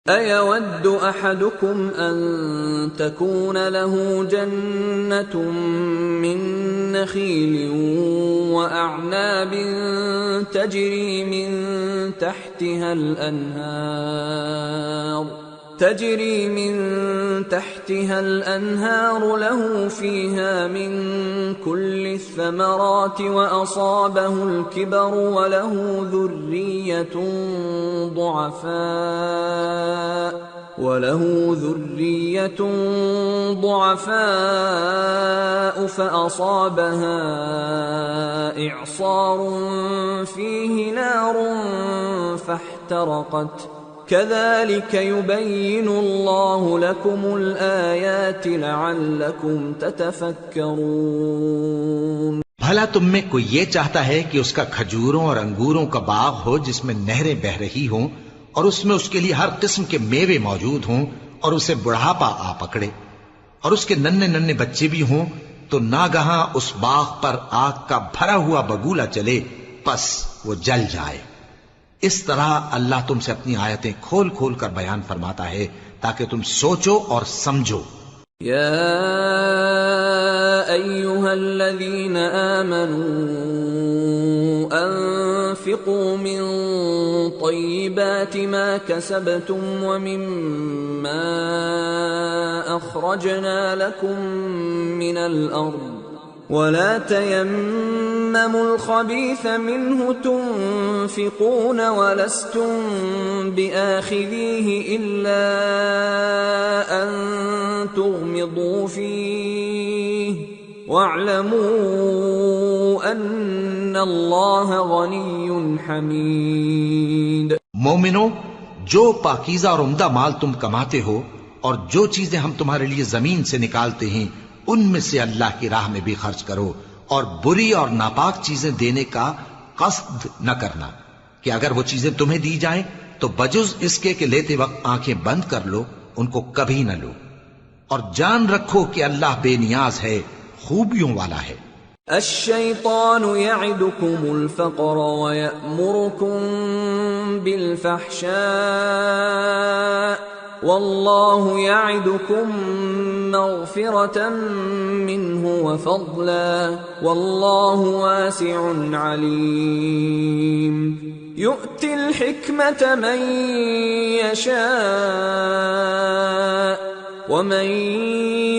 أَيَوَدُّ أَحَدُكُمْ أَن تَكُونَ لَهُ جَنَّةٌ مِّن نَّخِيلٍ وَأَعْنَابٍ تَجْرِي من تحتها الأنهار له فيها من كل الثمرات وأصابه الكبر وله ذرية ضعفاء فأصابها إعصار فيه نار فاحترقت كذلك يبين الله لكم الآيات لعلكم تتفكرون۔ بھلا تم میں کوئی یہ چاہتا ہے کہ اس کا کھجوروں اور انگوروں کا باغ ہو جس میں نہریں بہ رہی ہوں اور اس میں اس کے لیے ہر قسم کے میوے موجود ہوں اور اسے بڑھاپا آ پکڑے اور اس کے ننھے ننھے بچے بھی ہوں تو ناگہاں اس باغ پر آگ کا بھرا ہوا بگولا چلے پس وہ جل جائے۔ اس طرح اللہ تم سے اپنی آیتیں کھول کھول کر بیان فرماتا ہے تاکہ تم سوچو اور سمجھو۔ یا ایھا الذین آمنوا انفقوا من طیبات ما کسبتم ومما اخرجنا لکم من الارض ولا تيمموا الخبيث منه تنفقون ولستم بآخذيه إلا أن تغمضوا فيه واعلموا أن الله غني حميد۔ مومنو، جو پاکیزہ اور عمدہ مال تم کماتے ہو اور جو چیزیں ہم تمہارے لیے زمین سے نکالتے ہیں ان میں سے اللہ کی راہ میں بھی خرچ کرو اور بری اور ناپاک چیزیں دینے کا قصد نہ کرنا کہ اگر وہ چیزیں تمہیں دی جائیں تو بجز اس کے کہ لیتے وقت آنکھیں بند کر لو ان کو کبھی نہ لو، اور جان رکھو کہ اللہ بے نیاز ہے، خوبیوں والا ہے۔ الشیطان یعدکم الفقر ویأمرکم بالفحشاء واللہ یعدکم مغفرة منہ وفضلا واللہ واسع علیم۔ یؤتی الحکمة من یشاء ومن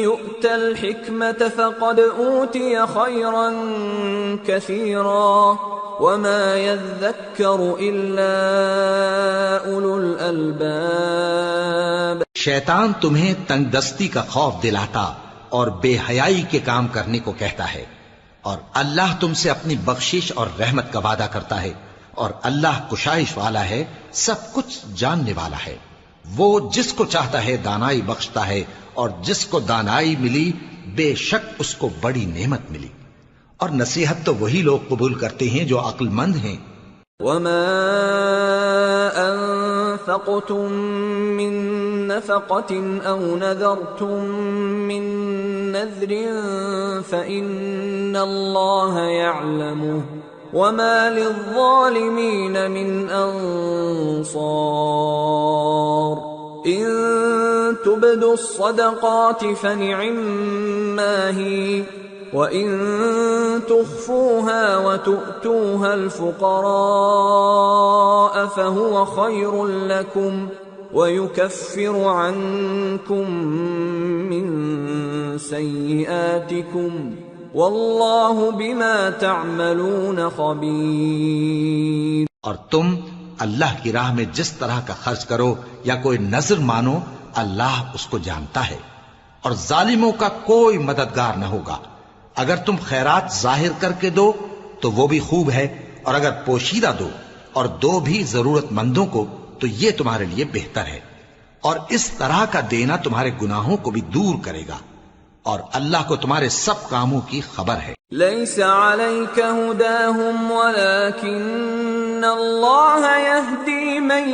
یؤت الحکمة فقد اوتی خیرا کثیرا وما يذكر الا اولو الالباب۔ شیطان تمہیں تنگ دستی کا خوف دلاتا اور بے حیائی کے کام کرنے کو کہتا ہے، اور اللہ تم سے اپنی بخشش اور رحمت کا وعدہ کرتا ہے، اور اللہ کشائش والا ہے، سب کچھ جاننے والا ہے۔ وہ جس کو چاہتا ہے دانائی بخشتا ہے، اور جس کو دانائی ملی بے شک اس کو بڑی نعمت ملی، اور نصیحت تو وہی لوگ قبول کرتے ہیں جو عقل مند ہیں۔ وما انفقتم من نفقة او نذرتم من نذر فإن الله يعلمه وما للظالمين من انصار۔ ان تبدوا الصدقات فنعما هي وَإِن تُخْفُوهَا وَتُؤْتُوهَا الْفُقَرَاءَ فَهُوَ خَيْرٌ لَكُمْ وَيُكَفِّرُ عَنْكُمْ مِنْ سَيِّئَاتِكُمْ وَاللَّهُ بِمَا تَعْمَلُونَ خَبِيرٌ۔ اور تم اللہ کی راہ میں جس طرح کا خرچ کرو یا کوئی نذر مانو، اللہ اس کو جانتا ہے، اور ظالموں کا کوئی مددگار نہ ہوگا۔ اگر تم خیرات ظاہر کر کے دو تو وہ بھی خوب ہے، اور اگر پوشیدہ دو اور دو بھی ضرورت مندوں کو تو یہ تمہارے لیے بہتر ہے، اور اس طرح کا دینا تمہارے گناہوں کو بھی دور کرے گا، اور اللہ کو تمہارے سب کاموں کی خبر ہے۔ لیس علیک ھداھم ولکن اللہ یہدی من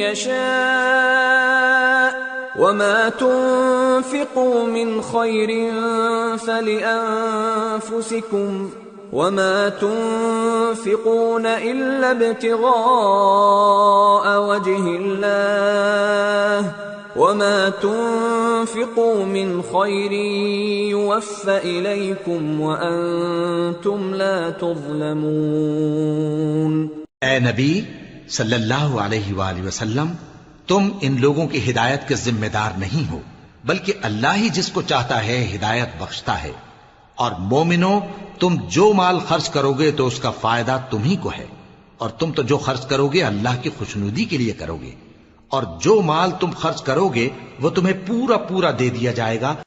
یشاء وما تنفقوا من خیر فلأنفسکم وما تنفقون الا ابتغاء وجه اللہ وما تنفقوا من خير يوفى إليكم وأنتم لا تظلمون۔ اے نبی صلی اللہ علیہ وآلہ وسلم، تم ان لوگوں کی ہدایت کے ذمہ دار نہیں ہو، بلکہ اللہ ہی جس کو چاہتا ہے ہدایت بخشتا ہے۔ اور مومنو، تم جو مال خرچ کرو گے تو اس کا فائدہ تمہیں کو ہے، اور تم تو جو خرچ کرو گے اللہ کی خوشنودی کے لیے کرو گے، اور جو مال تم خرچ کرو گے وہ تمہیں پورا پورا دے دیا جائے گا